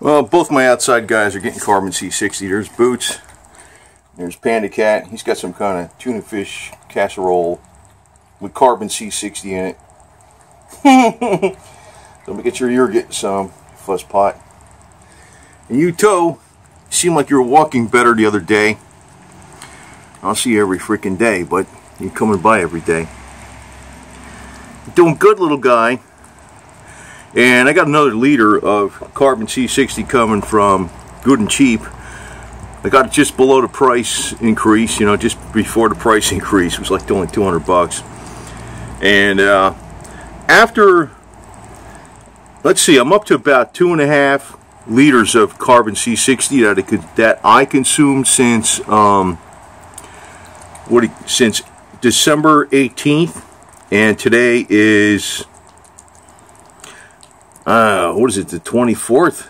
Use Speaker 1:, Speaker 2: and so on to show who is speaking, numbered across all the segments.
Speaker 1: Well, both my outside guys are getting carbon C60. There's Boots. There's Panda Cat. He's got some kind of tuna fish casserole with carbon C60 in it. So make sure you're getting some, fuss pot. And you, Toe, seemed like you were walking better the other day. I'll see you every freaking day, but you're coming by every day. You're doing good, little guy. And I got another liter of carbon C60 coming from Good and Cheap. I got it just below the price increase, you know, just before the price increase. It was like only 200 bucks. And after, let's see, I'm up to about 2.5 liters of carbon C60 that I consumed since since December 18th, and today is what is it, the 24th?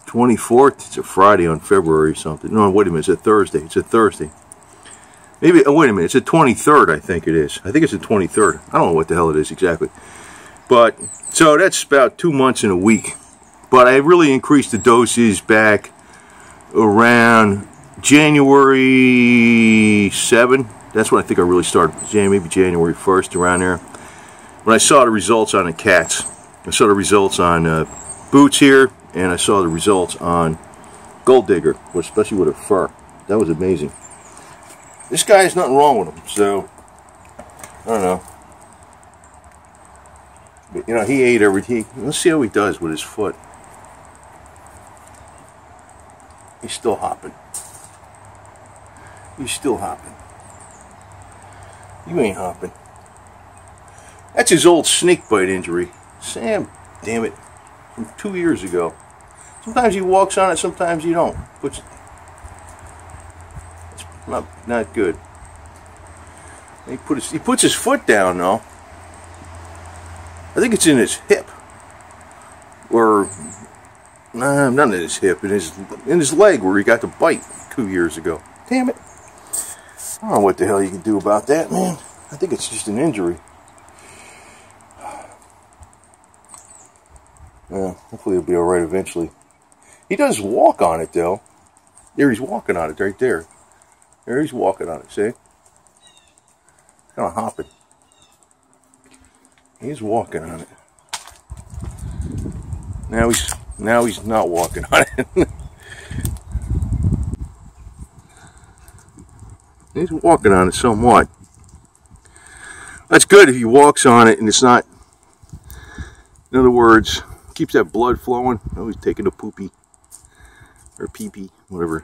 Speaker 1: 24th? It's a Friday on February or something. No, wait a minute, it's a Thursday. It's a Thursday. Maybe, oh, wait a minute, it's the 23rd, I think it is. I think it's the 23rd. I don't know what the hell it is exactly. But, so that's about 2 months in a week. But I really increased the doses back around January 7. That's when I think I really started. Maybe January 1st, around there. When I saw the results on the cats. I saw the results on Boots here, and I saw the results on Gold Digger, especially with her fur. That was amazing. This guy has nothing wrong with him, so I don't know. But, you know, he ate everything. Let's see how he does with his foot. He's still hopping. He's still hopping. You ain't hopping. That's his old snake bite injury. Sam, damn it, from 2 years ago. Sometimes he walks on it, sometimes he don't. It's not good. He puts his foot down though. I think it's in his hip, or nah, not in his hip, in his leg where he got the bite 2 years ago. Damn it! I don't know what the hell you can do about that, man. I think it's just an injury. Yeah, hopefully he'll be alright eventually. He does walk on it though. There, he's walking on it right there. There, he's walking on it, see? Kind of hopping. He's walking on it. Now he's not walking on it. He's walking on it somewhat. That's good if he walks on it and it's not, in other words, keeps that blood flowing. Oh, he's taking a poopy or pee-pee, whatever.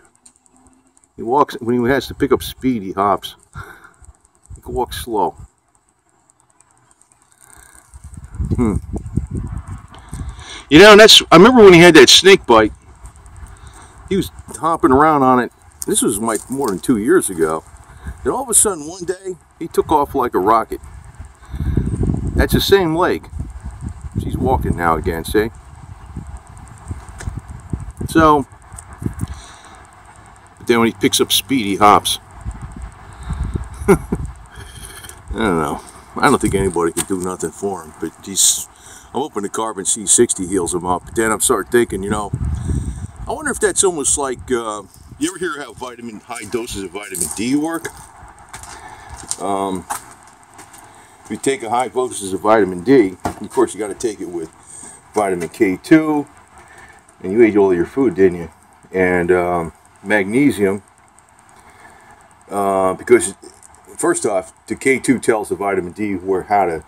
Speaker 1: He walks, when he has to pick up speed, he hops. He can walk slow. You know, I remember when he had that snake bite, he was hopping around on it. This was like more than 2 years ago. And all of a sudden, one day, he took off like a rocket. That's the same leg. He's walking now again, see? So, but then when he picks up speed, he hops. I don't know. I don't think anybody can do nothing for him, but I'm hoping the carbon C60 heals him up. But then I'm starting thinking, you know, I wonder if that's almost like, you ever hear how high doses of vitamin D work? If you take a high doses of vitamin D, of course you got to take it with vitamin K2, and you ate all your food, didn't you? And magnesium, because first off, the K2 tells the vitamin D how to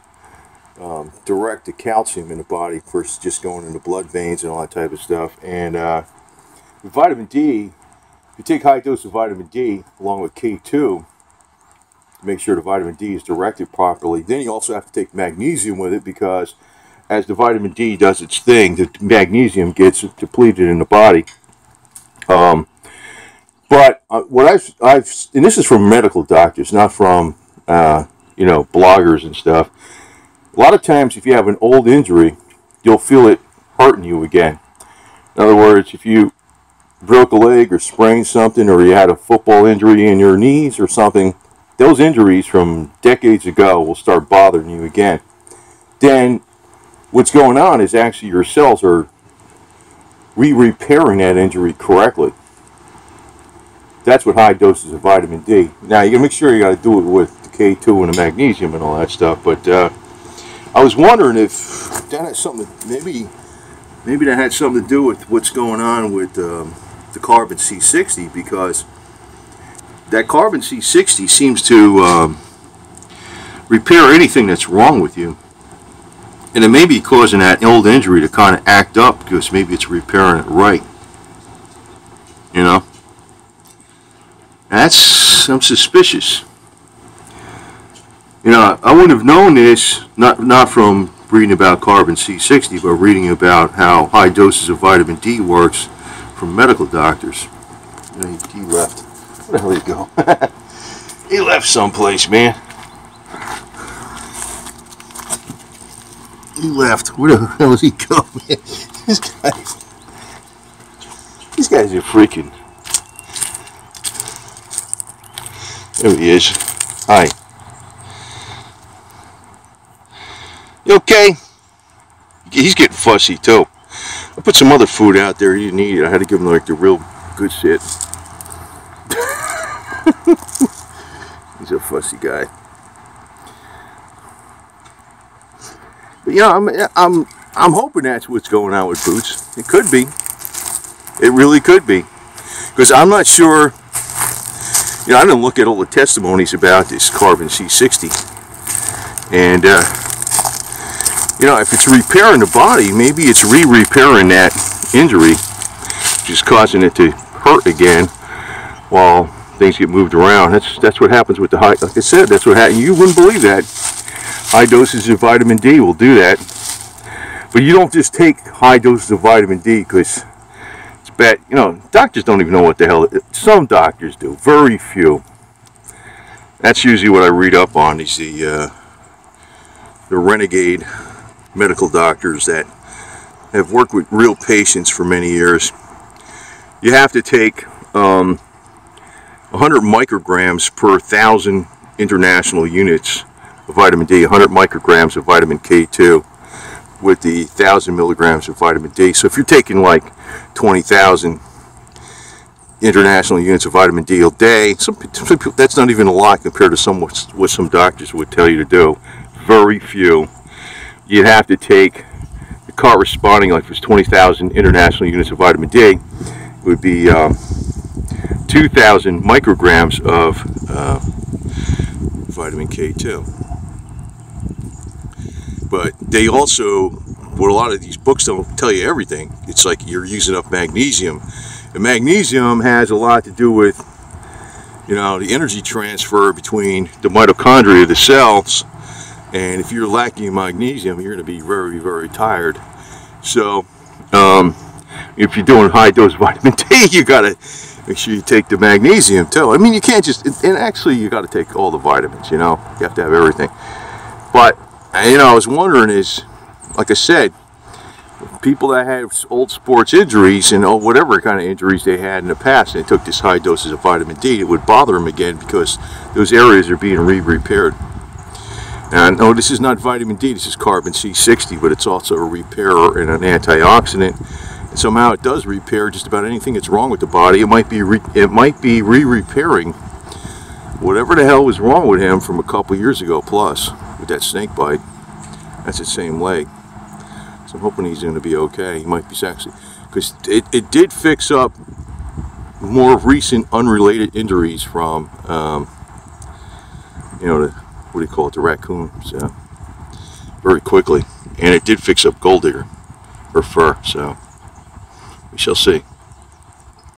Speaker 1: direct the calcium in the body versus just going in the blood veins and all that type of stuff. And with vitamin D, if you take high dose of vitamin D along with K2 to make sure the vitamin D is directed properly, then you also have to take magnesium with it, because as the vitamin D does its thing, the magnesium gets depleted in the body. But what I've and this is from medical doctors, not from you know, bloggers and stuff. A lot of times, if you have an old injury, you'll feel it hurting you again. In other words, if you broke a leg or sprained something, or you had a football injury in your knees or something, those injuries from decades ago will start bothering you again. Then what's going on is actually your cells are repairing that injury correctly. That's what high doses of vitamin D. Now, you gotta make sure you gotta do it with the K2 and the magnesium and all that stuff, but I was wondering if that had something, maybe that had something to do with what's going on with the carbon C60, because that carbon C60 seems to repair anything that's wrong with you. And it may be causing that old injury to kind of act up, because maybe it's repairing it right. You know? I'm suspicious. You know, I wouldn't have known this, not from reading about carbon C60, but reading about how high doses of vitamin D works from medical doctors. You know, he left. Where the hell did he go? He left someplace, man. He left. Where the hell did he go, man? These guys are freaking. There he is. Hi. You okay? He's getting fussy too. I put some other food out there he didn't eat. I had to give him like the real good shit. He's a fussy guy. But you know, I'm hoping that's what's going on with Boots. It could be. It really could be. Because I'm not sure. You know, I didn't look at all the testimonies about this carbon C60, and you know, if it's repairing the body, maybe it's re-repairing that injury, just causing it to hurt again while things get moved around. That's what happens with the high. Like I said, that's what happens. You wouldn't believe that. High doses of vitamin D will do that, but you don't just take high doses of vitamin D because it's bad. You know, doctors don't even know what the hell. Some doctors do, very few. That's usually what I read up on. Is the renegade medical doctors that have worked with real patients for many years. You have to take 100 micrograms per 1,000 international units of vitamin D, 100 micrograms of vitamin K2 with the 1,000 milligrams of vitamin D. So if you're taking like 20,000 international units of vitamin D a day, some people, that's not even a lot compared to what some doctors would tell you to do. Very few. You'd have to take the corresponding, like if it's 20,000 international units of vitamin D, it would be 2,000 micrograms of vitamin K2. But they also, what a lot of these books don't tell you everything. It's like you're using up magnesium. And magnesium has a lot to do with, you know, the energy transfer between the mitochondria of the cells. And if you're lacking in magnesium, you're going to be very, very tired. So, if you're doing high dose vitamin D, you got to make sure you take the magnesium too. I mean, you can't just, and actually you got to take all the vitamins, you know, you have to have everything. But, you know, I was wondering is, like I said, people that have old sports injuries and whatever kind of injuries they had in the past, and they took this high doses of vitamin D, it would bother them again because those areas are being repaired. And no, this is not vitamin D, this is carbon C60, but it's also a repairer and an antioxidant. And somehow it does repair just about anything that's wrong with the body. It might be re-repairing whatever the hell was wrong with him from a couple years ago plus with that snake bite. That's the same leg. So I'm hoping he's going to be okay. He might be sexy. Because it did fix up more recent unrelated injuries from, you know, what do you call it, the raccoon, so very quickly. And it did fix up gold digger, or fur, so we shall see.